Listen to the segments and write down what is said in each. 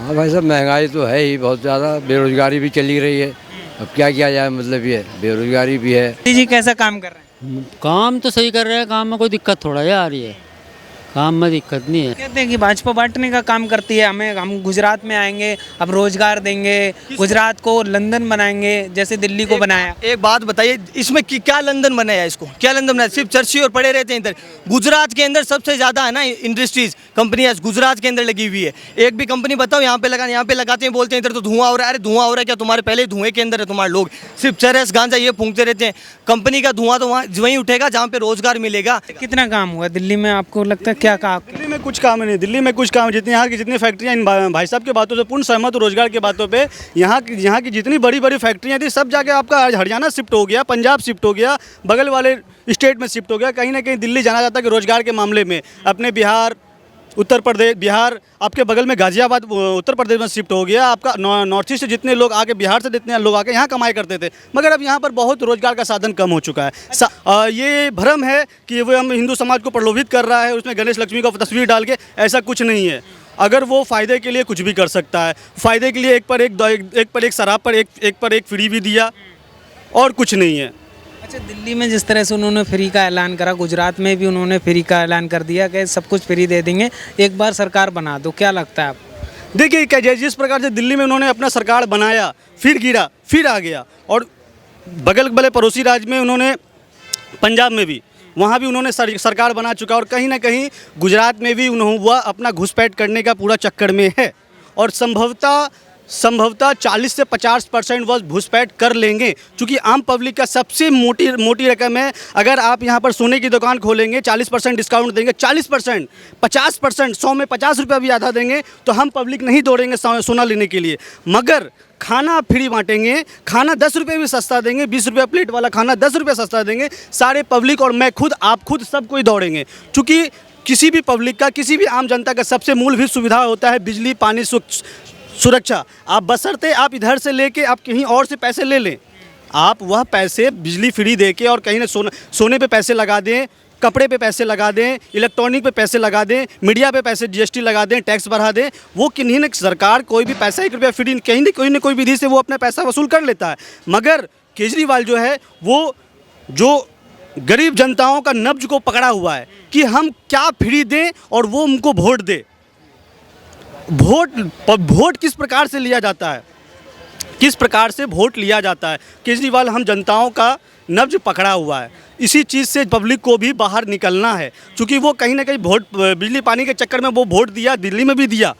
हाँ भाई साहब, महंगाई तो है ही बहुत ज़्यादा, बेरोजगारी भी चली रही है। अब क्या किया जाए, मतलब ये बेरोजगारी भी है। मोदी जी कैसा काम कर रहे हैं? काम तो सही कर रहे हैं, काम में कोई दिक्कत थोड़ा है आ रही है, काम में दिक्कत नहीं है। कहते हैं कि भाजपा बांटने का काम करती है, हम गुजरात में आएंगे, अब रोजगार देंगे, गुजरात को लंदन बनाएंगे जैसे दिल्ली को बनाया। एक बात बताइए, इसमें क्या लंदन बनाया, इसको क्या लंदन बनाया? सिर्फ चर्ची और पड़े रहते हैं इधर। गुजरात के अंदर सबसे ज़्यादा है ना इंडस्ट्रीज, कंपनियां गुजरात के अंदर लगी हुई है। एक भी कंपनी बताओ यहाँ पे लगा, यहाँ पे लगाते हैं, बोलते हैं इधर तो धुआं हो रहा है। अरे धुआं हो रहा है क्या? तुम्हारे पहले धुएं के अंदर है तुम्हारे लोग, सिर्फ चरस गांजा ये फूंकते रहते हैं। कंपनी का धुआं तो वहीं उठेगा जहाँ पे रोजगार मिलेगा। कितना काम हुआ दिल्ली में, आपको लगता है क्या कहा? दिल्ली में कुछ काम नहीं, दिल्ली में कुछ काम, जितनी यहाँ की जितनी फैक्ट्रियाँ, इन भाई साहब की बातों से पूर्ण सहमत हूँ। रोजगार की बातों पे यहाँ की जितनी बड़ी बड़ी फैक्ट्रियाँ थी सब जाके आपका हरियाणा शिफ्ट हो गया, पंजाब शिफ्ट हो गया, बगल वाले स्टेट में शिफ्ट हो गया। कहीं ना कहीं दिल्ली जाना जाता है कि रोजगार के मामले में अपने बिहार, उत्तर प्रदेश, बिहार आपके बगल में गाजियाबाद उत्तर प्रदेश में शिफ्ट हो गया। आपका नॉर्थ ईस्ट से जितने लोग आके, बिहार से जितने लोग आके यहाँ कमाई करते थे, मगर अब यहाँ पर बहुत रोजगार का साधन कम हो चुका है। ये भ्रम है कि वो हम हिंदू समाज को प्रलोभित कर रहा है, उसमें गणेश लक्ष्मी का तस्वीर डाल के, ऐसा कुछ नहीं है। अगर वो फ़ायदे के लिए कुछ भी कर सकता है, फ़ायदे के लिए एक पर एक शराब पर एक फ्री भी दिया, और कुछ नहीं है। अच्छा, दिल्ली में जिस तरह से उन्होंने फ्री का ऐलान करा, गुजरात में भी उन्होंने फ्री का ऐलान कर दिया कि सब कुछ फ्री दे देंगे, एक बार सरकार बना दो, क्या लगता है आपको? देखिए क्या, जिस प्रकार से दिल्ली में उन्होंने अपना सरकार बनाया, फिर गिरा, फिर आ गया, और बगल वाले पड़ोसी राज्य में उन्होंने, पंजाब में भी, वहाँ भी उन्होंने सरकार बना चुका, और कहीं ना कहीं गुजरात में भी वह अपना घुसपैठ करने का पूरा चक्कर में है, और संभवतः 40 से 50% वह घुसपैठ कर लेंगे, क्योंकि आम पब्लिक का सबसे मोटी रकम है। अगर आप यहाँ पर सोने की दुकान खोलेंगे, 40% डिस्काउंट देंगे, 40%, 50%, 100 में 50 रुपया भी ज़्यादा देंगे, तो हम पब्लिक नहीं दौड़ेंगे सोना लेने के लिए। मगर खाना फ्री बांटेंगे, खाना 10 रुपये भी सस्ता देंगे, 20 रुपये प्लेट वाला खाना 10 रुपये सस्ता देंगे, सारे पब्लिक और मैं खुद, आप खुद, सब कोई दौड़ेंगे। क्योंकि किसी भी पब्लिक का, किसी भी आम जनता का सबसे मूलभूत सुविधा होता है बिजली, पानी, सुरक्षा। आप बशर्ते आप इधर से लेके आप कहीं और से पैसे ले लें, आप वह पैसे बिजली फ्री दे के और कहीं ना सोने पे पैसे लगा दें, कपड़े पे पैसे लगा दें, इलेक्ट्रॉनिक पे पैसे लगा दें, मीडिया पे पैसे, जीएसटी लगा दें, टैक्स बढ़ा दें, वो किन्हीं न सरकार कोई भी पैसा 1 रुपया फ्री कहीं न कोई विधि से वो अपना पैसा वसूल कर लेता है। मगर केजरीवाल जो है, वो जो गरीब जनताओं का नब्ज को पकड़ा हुआ है कि हम क्या फ्री दें और वो उनको वोट दे। वोट किस प्रकार से लिया जाता है, किस प्रकार से वोट लिया जाता है, केजरीवाल हम जनताओं का नब्ज पकड़ा हुआ है। इसी चीज़ से पब्लिक को भी बाहर निकलना है, क्योंकि वो कहीं ना कहीं वोट, बिजली पानी के चक्कर में वो वोट दिया, दिल्ली में भी दिया,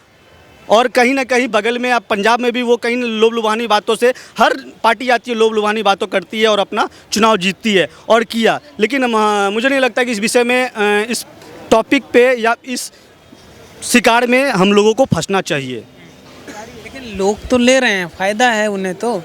और कहीं ना कहीं बगल में आप पंजाब में भी वो कहीं लोभ लुभानी बातों से, हर पार्टी आती है, लोभ लुभानी बातों करती है और अपना चुनाव जीतती है, और किया। लेकिन मुझे नहीं लगता कि इस विषय में, इस टॉपिक पे या इस शिकार में हम लोगों को फंसना चाहिए। लेकिन लोग तो ले रहे हैं, फ़ायदा है उन्हें, तो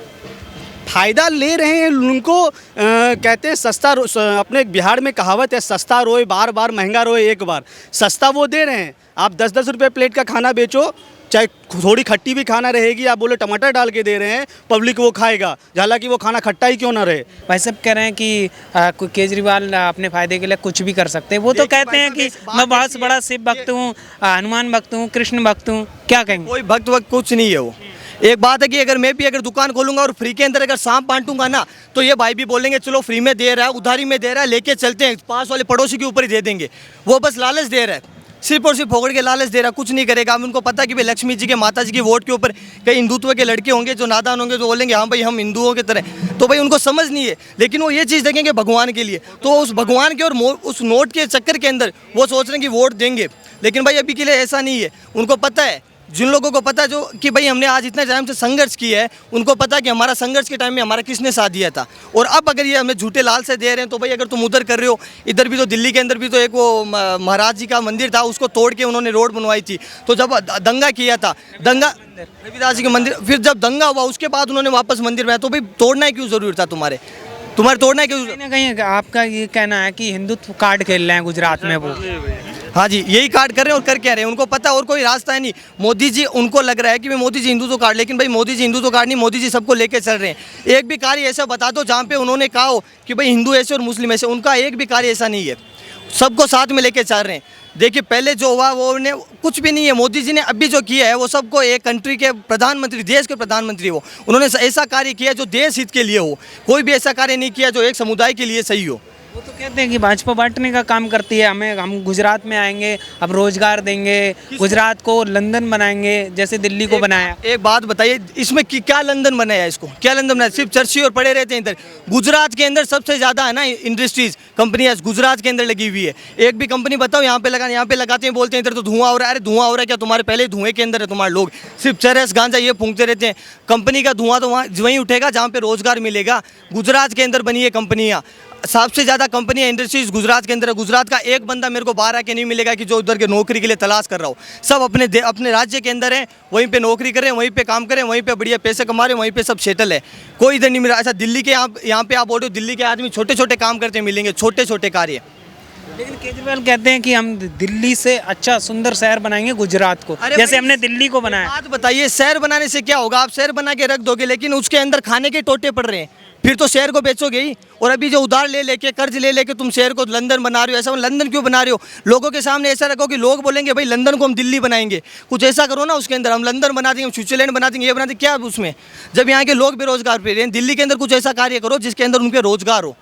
फ़ायदा ले रहे हैं उनको। कहते हैं सस्ता, अपने बिहार में कहावत है, सस्ता रोए बार बार, महंगा रोए एक बार। सस्ता वो दे रहे हैं, आप 10-10 रुपये प्लेट का खाना बेचो, चाहे थोड़ी खट्टी भी खाना रहेगी, आप बोले टमाटर डाल के दे रहे हैं, पब्लिक वो खाएगा, हालांकि वो खाना खट्टा ही क्यों ना रहे। भाई साहब कह रहे हैं कि केजरीवाल अपने फ़ायदे के लिए कुछ भी कर सकते हैं। वो तो कहते हैं कि मैं बहुत बड़ा शिव भक्त हूँ, हनुमान भक्त हूँ, कृष्ण भक्त हूँ, क्या कहेंगे? कोई भक्त वक्त कुछ नहीं है वो। एक बात है कि अगर मैं भी अगर दुकान खोलूंगा और फ्री के अंदर अगर सांप बांटूंगा ना, तो ये भाई भी बोलेंगे चलो फ्री में दे रहा है, उधारी में दे रहा है, लेके चलते हैं, पास वाले पड़ोसी के ऊपर ही दे देंगे। वो बस लालच दे रहा है, सिर्फ और सिर्फ फोकड़ के लालच दे रहा, कुछ नहीं करेगा। अब उनको पता कि भाई लक्ष्मी जी के, माता जी के वोट के ऊपर कई हिंदुत्व के लड़के होंगे जो नादान होंगे, जो बोलेंगे हाँ भाई हम हिंदुओं की तरह, तो भाई उनको समझ नहीं है। लेकिन वो ये चीज़ देखेंगे भगवान के लिए, तो उस भगवान के और उस नोट के चक्कर के अंदर वो सोच रहे हैं कि वोट देंगे। लेकिन भाई अभी के लिए ऐसा नहीं है। उनको पता है, जिन लोगों को पता है जो कि भाई हमने आज इतने टाइम से संघर्ष किया है, उनको पता है कि हमारा संघर्ष के टाइम में हमारा किसने साथ दिया था। और अब अगर ये हमें झूठे लाल से दे रहे हैं, तो भाई अगर तुम उधर कर रहे हो, इधर भी तो दिल्ली के अंदर भी तो एक वो महाराज जी का मंदिर था, उसको तोड़ के उन्होंने रोड बनवाई थी। तो जब दंगा किया था, दंगा रविदास जी के मंदिर, फिर जब दंगा हुआ उसके बाद उन्होंने वापस मंदिर बनाया, तो भाई तोड़ना ही क्यों ज़रूरी था तुम्हारे तोड़ना है क्यों? कहीं ना कहीं आपका ये कहना है कि हिंदुत्व कार्ड खेल रहे हैं गुजरात में वो। हाँ जी, यही कार्ड कर रहे हैं और कर क्या रहे हैं, उनको पता है और कोई रास्ता है नहीं। मोदी जी, उनको लग रहा है कि भाई मोदी जी हिंदुत्व कार्ड, लेकिन भाई मोदी जी हिंदुत्व कार्ड नहीं, मोदी जी सबको लेके चल रहे हैं। एक भी कार्य ऐसा बता दो जहाँ पे उन्होंने कहा हो कि भाई हिंदू ऐसे और मुस्लिम ऐसे, उनका एक भी कार्य ऐसा नहीं है। सबको साथ में लेके चल रहे हैं। देखिए पहले जो हुआ वो ने कुछ भी नहीं है। मोदी जी ने अभी जो किया है वो सबको, एक कंट्री के प्रधानमंत्री, देश के प्रधानमंत्री वो, उन्होंने ऐसा कार्य किया जो देश हित के लिए हो। कोई भी ऐसा कार्य नहीं किया जो एक समुदाय के लिए सही हो। वो तो कहते हैं कि भाजपा बांटने का काम करती है, हम गुजरात में आएंगे, अब रोजगार देंगे, गुजरात को लंदन बनाएंगे जैसे दिल्ली को बनाया। एक बात बताइए, इसमें क्या लंदन बनाया, इसको क्या लंदन बनाया? सिर्फ चर्ची और पड़े रहते हैं इधर। गुजरात के अंदर सबसे ज़्यादा है ना इंडस्ट्रीज, कंपनियां गुजरात के अंदर लगी हुई है। एक भी कंपनी बताओ यहाँ पे लगाते हैं, बोलते हैं इधर तो धुआं हो रहा है। अरे धुआं हो रहा है क्या? तुम्हारे पहले धुएं के अंदर है तुम्हारे लोग, सिर्फ चरस गांजा ये फूंकते रहते हैं। कंपनी का धुआं तो वहीं उठेगा जहाँ पे रोजगार मिलेगा। गुजरात के अंदर बनी है कंपनियाँ, सबसे ज़्यादा कंपनियां इंडस्ट्रीज गुजरात के अंदर है। गुजरात का एक बंदा मेरे को बाहर आके नहीं मिलेगा कि जो उधर के नौकरी के लिए तलाश कर रहा हो। सब अपने राज्य के अंदर है, वहीं पे नौकरी करें, वहीं पे काम करें, वहीं पे बढ़िया पैसे कमा रहे हैं, वहीं पे सब सेटल है। कोई इधर नहीं मिला। ऐसा दिल्ली के यहाँ पे आप बोल रहे हो, दिल्ली के आदमी छोटे छोटे काम करते मिलेंगे, छोटे छोटे कार्य। लेकिन केजरीवाल कहते हैं कि हम दिल्ली से अच्छा सुंदर शहर बनाएंगे गुजरात को, जैसे हमने दिल्ली को बनाया। बात बताइए, शहर बनाने से क्या होगा? आप शहर बना के रख दोगे, लेकिन उसके अंदर खाने के टोटे पड़ रहे हैं, फिर तो शहर को बेचोगे ही। और अभी जो उधार ले लेके, कर्ज ले लेके तुम शहर को लंदन बना रहे हो। ऐसा लंदन क्यों बना रहे हो? लोगों के सामने ऐसा रखो कि लोग बोलेंगे भाई लंदन को हम दिल्ली बनाएंगे। कुछ ऐसा करो ना, उसके अंदर हम लंदन बना देंगे, हम स्विट्जरलैंड बना देंगे, ये बना देंगे। क्या उसमें, जब यहाँ के लोग बेरोजगार फिर रहे हैं, दिल्ली के अंदर कुछ ऐसा कार्य करो जिसके अंदर उनके रोजगार हो।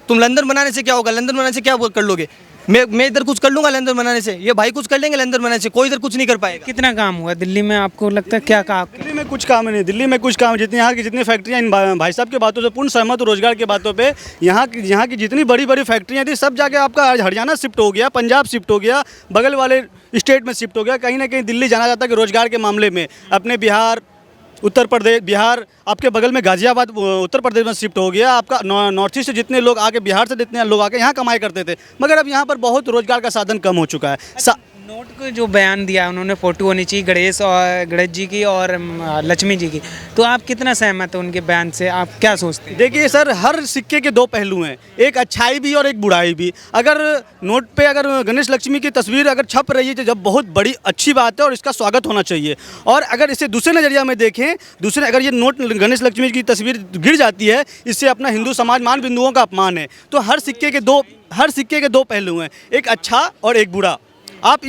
तुम लंदन बनाने से क्या होगा? लंदन बनाने से क्या कर लोगे? मैं इधर कुछ कर लूँगा लंदन बनाने से, ये भाई कुछ कर लेंगे लंदन बनाने से, कोई इधर कुछ नहीं कर पाएगा। कितना काम हुआ दिल्ली में, आपको लगता है क्या काम? दिल्ली में कुछ काम नहीं, दिल्ली में कुछ काम, जितनी यहाँ की जितनी फैक्ट्रियाँ, इन भाई साहब की बातों से पूर्ण सहमत, रोजगार की बातों पे। यहाँ की जितनी बड़ी बड़ी फैक्ट्रियाँ थी सब जाके आपका हरियाणा शिफ्ट हो गया, पंजाब शिफ्ट हो गया, बगल वाले स्टेट में शिफ्ट हो गया। कहीं ना कहीं दिल्ली जाना जाता है कि रोजगार के मामले में। अपने बिहार, उत्तर प्रदेश, बिहार आपके बगल में गाजियाबाद उत्तर प्रदेश में शिफ्ट हो गया। आपका नॉर्थ ईस्ट से जितने लोग आके, बिहार से जितने लोग आके यहाँ कमाई करते थे, मगर अब यहाँ पर बहुत रोजगार का साधन कम हो चुका है। नोट को जो बयान दिया उन्होंने, फोटो होनी चाहिए गणेश जी की और लक्ष्मी जी की, तो आप कितना सहमत हो उनके बयान से? आप क्या सोचते हैं? देखिए सर, हर सिक्के के दो पहलू हैं, एक अच्छाई भी और एक बुराई भी। अगर नोट पे अगर गणेश लक्ष्मी की तस्वीर अगर छप रही है तो जब बहुत बड़ी अच्छी बात है और इसका स्वागत होना चाहिए। और अगर इसे दूसरे नज़रिया में देखें, अगर ये नोट गणेश लक्ष्मी की तस्वीर गिर जाती है, इससे अपना हिंदू समाज मान बिंदुओं का अपमान है। तो हर सिक्के के दो पहलू हैं, एक अच्छा और एक बुरा। आप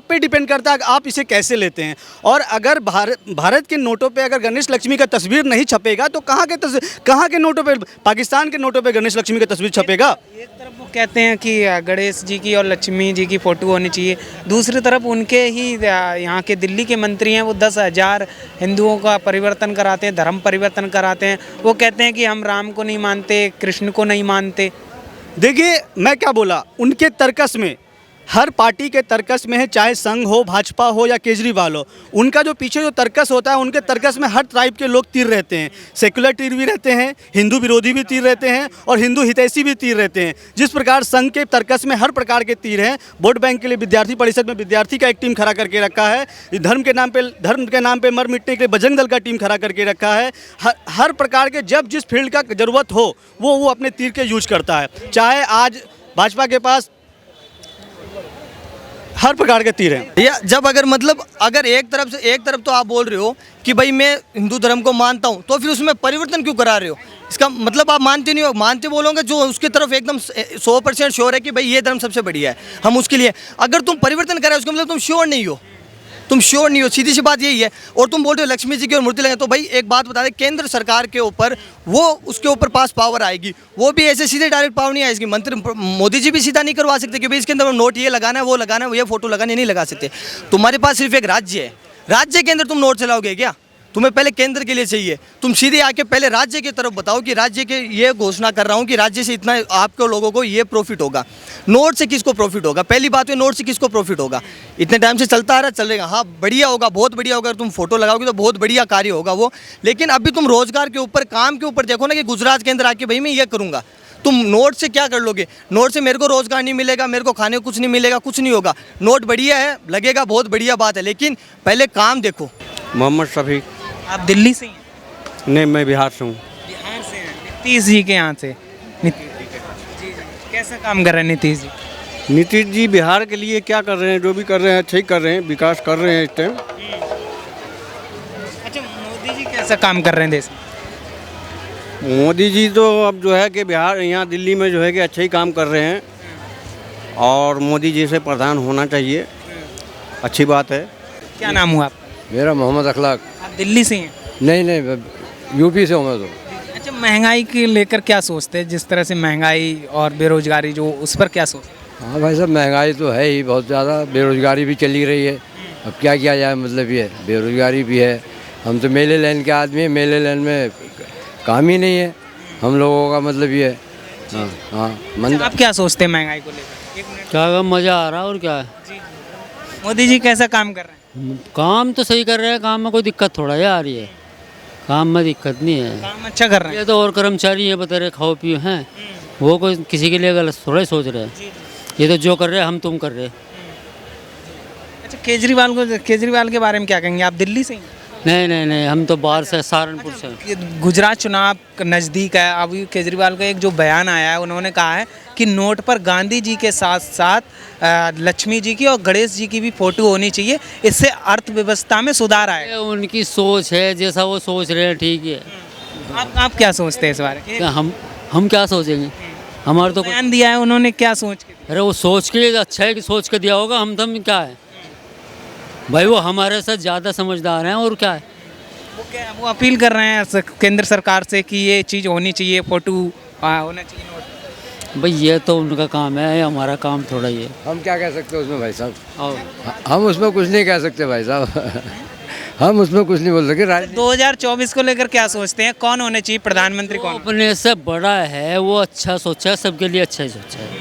पे डिपेंड करता है आप इसे कैसे लेते हैं। और अगर भारत के नोटों पे अगर गणेश लक्ष्मी का तस्वीर नहीं छपेगा तो कहाँ के नोटों पे, पाकिस्तान के नोटों पे गणेश लक्ष्मी का तस्वीर छपेगा? एक तरफ वो कहते हैं कि गणेश जी की और लक्ष्मी जी की फ़ोटो होनी चाहिए, दूसरी तरफ उनके ही यहाँ के दिल्ली के मंत्री हैं, वो 10,000 हिंदुओं का परिवर्तन कराते हैं, धर्म परिवर्तन कराते हैं। वो कहते हैं कि हम राम को नहीं मानते, कृष्ण को नहीं मानते। देखिए मैं क्या बोला, उनके तर्कस में, हर पार्टी के तर्कस में है, चाहे संघ हो, भाजपा हो या केजरीवाल हो, उनका जो पीछे जो तर्कस होता है, उनके तर्कस में हर ट्राइब के लोग तीर रहते हैं। सेक्युलर तीर भी रहते हैं, हिंदू विरोधी भी तीर रहते हैं और हिंदू हितैषी भी तीर रहते हैं। जिस प्रकार संघ के तर्कस में हर प्रकार के तीर हैं, वोट बैंक के लिए विद्यार्थी परिषद में विद्यार्थी का एक टीम खड़ा करके रखा है, धर्म के नाम पे मर मिटने के लिए बजरंग दल का टीम खड़ा करके रखा है। हर प्रकार के जब जिस फील्ड का जरूरत हो वो अपने तीर के यूज करता है। चाहे आज भाजपा के पास हर प्रकार के तीर हैं। या जब अगर एक तरफ तो आप बोल रहे हो कि भाई मैं हिंदू धर्म को मानता हूँ, तो फिर उसमें परिवर्तन क्यों करा रहे हो? इसका मतलब आप मानते नहीं हो। मानते बोलोगे जो उसकी तरफ एकदम 100% श्योर है कि भाई ये धर्म सबसे बढ़िया है, हम उसके लिए। अगर तुम परिवर्तन कर रहे हो उसका मतलब तुम श्योर नहीं हो, सीधी सी बात यही है। और तुम बोल रहे हो लक्ष्मी जी की और मूर्ति लगे, तो भाई एक बात बता दें, केंद्र सरकार के ऊपर उसके ऊपर पास पावर आएगी, वो भी ऐसे सीधे डायरेक्ट पावर नहीं आएगी। मंत्री मोदी जी भी सीधा नहीं करवा सकते कि भाई इसके अंदर नोट ये लगाना है, वो लगाना है, ये फोटो लगानी नहीं लगा सकते। तुम्हारे पास सिर्फ एक राज्य है, राज्य के अंदर तुम नोट चलाओगे क्या? तुम्हें पहले केंद्र के लिए चाहिए। तुम सीधे आके पहले राज्य की तरफ बताओ कि राज्य के ये घोषणा कर रहा हूँ कि राज्य से इतना आपके लोगों को ये प्रॉफिट होगा। नोट से किसको प्रॉफिट होगा? पहली बात है, नोट से किसको प्रॉफिट होगा? इतने टाइम से चलता आ रहा, चलेगा, हाँ बढ़िया होगा, बहुत बढ़िया होगा। तुम फोटो लगाओगे तो बहुत बढ़िया कार्य होगा वो। लेकिन अभी तुम रोजगार के ऊपर, काम के ऊपर देखो ना कि गुजरात के अंदर आके भाई मैं ये करूँगा। तुम नोट से क्या कर लोगे? नोट से मेरे को रोजगार नहीं मिलेगा, मेरे को खाने को कुछ नहीं मिलेगा, कुछ नहीं होगा। नोट बढ़िया है, लगेगा बहुत बढ़िया बात है, लेकिन पहले काम देखो। मोहम्मद शफीक। आप दिल्ली से ही हैं? नहीं, मैं बिहार से हूँ। बिहार से हैं, नीतीश जी के यहाँ से। जी, कैसा काम कर रहे हैं नीतीश जी? नीतीश जी बिहार के लिए क्या कर रहे हैं? जो भी कर रहे हैं अच्छा ही कर रहे हैं, विकास कर रहे हैं इस टाइम। अच्छा, मोदी जी कैसा काम कर रहे हैं देश में? मोदी जी तो अब जो है कि बिहार, यहाँ दिल्ली में जो है कि अच्छा ही काम कर रहे हैं। और मोदी जी से प्रधान होना चाहिए, अच्छी बात है। क्या नाम हुआ आपका? मेरा मोहम्मद अखलाक। आप दिल्ली से हैं? नहीं, यूपी से हूँ मैं तो। अच्छा, महंगाई के लेकर क्या सोचते हैं? जिस तरह से महंगाई और बेरोजगारी जो, उस पर क्या सोचते हैं? हाँ भाई साहब, महंगाई तो है ही बहुत ज़्यादा, बेरोजगारी भी चली रही है। अब क्या किया जाए, मतलब ये बेरोजगारी भी है। हम तो मेले लाइन के आदमी हैं, मेले लाइन में काम ही नहीं है हम लोगों का, मतलब ये। हाँ हाँ, अच्छा, आप क्या सोचते हैं महंगाई को लेकर? एक मिनट। क्या मज़ा आ रहा है और क्या है। मोदी जी कैसा काम कर रहे हैं? काम तो सही कर रहे हैं, काम में कोई दिक्कत थोड़ा ही आ रही है, काम में दिक्कत नहीं है। काम अच्छा कर रहे हैं। ये तो और कर्मचारी है बता रहे खाओ पियो हैं, वो कोई किसी के लिए गलत थोड़ा ही सोच रहे हैं। ये तो जो कर रहे हैं हम तुम कर रहे हैं। अच्छा, केजरीवाल के बारे में क्या कहेंगे? आप दिल्ली से हैं? नहीं, हम तो बाहर से सहारनपुर से। ये गुजरात चुनाव नज़दीक है, अभी केजरीवाल का एक जो बयान आया है, उन्होंने कहा है कि नोट पर गांधी जी के साथ साथ लक्ष्मी जी की और गणेश जी की भी फोटो होनी चाहिए, इससे अर्थव्यवस्था में सुधार आएगा। ये उनकी सोच है, जैसा वो सोच रहे हैं ठीक है। आप क्या सोचते हैं इस बारे में? क्या हम क्या सोचेंगे, हमारा तो बयान दिया है उन्होंने, क्या सोच के? अरे वो सोच के अच्छा है कि सोच के दिया होगा, हम क्या है भाई, वो हमारे साथ ज़्यादा समझदार हैं और क्या है। वो अपील कर रहे हैं केंद्र सरकार से कि ये चीज़ होनी चाहिए, फोटो होना चाहिए नोट। भाई ये तो उनका काम है, ये हमारा काम थोड़ा ही है। हम क्या कह सकते हैं उसमें भाई साहब? और हम उसमें कुछ नहीं कह सकते भाई साहब। हम उसमें कुछ नहीं बोल सकते। 2024 को लेकर क्या सोचते हैं? कौन होने चाहिए प्रधानमंत्री? वो कौन? अपने से बड़ा है, वो अच्छा सोचा है, सबके लिए अच्छा ही सोचा है।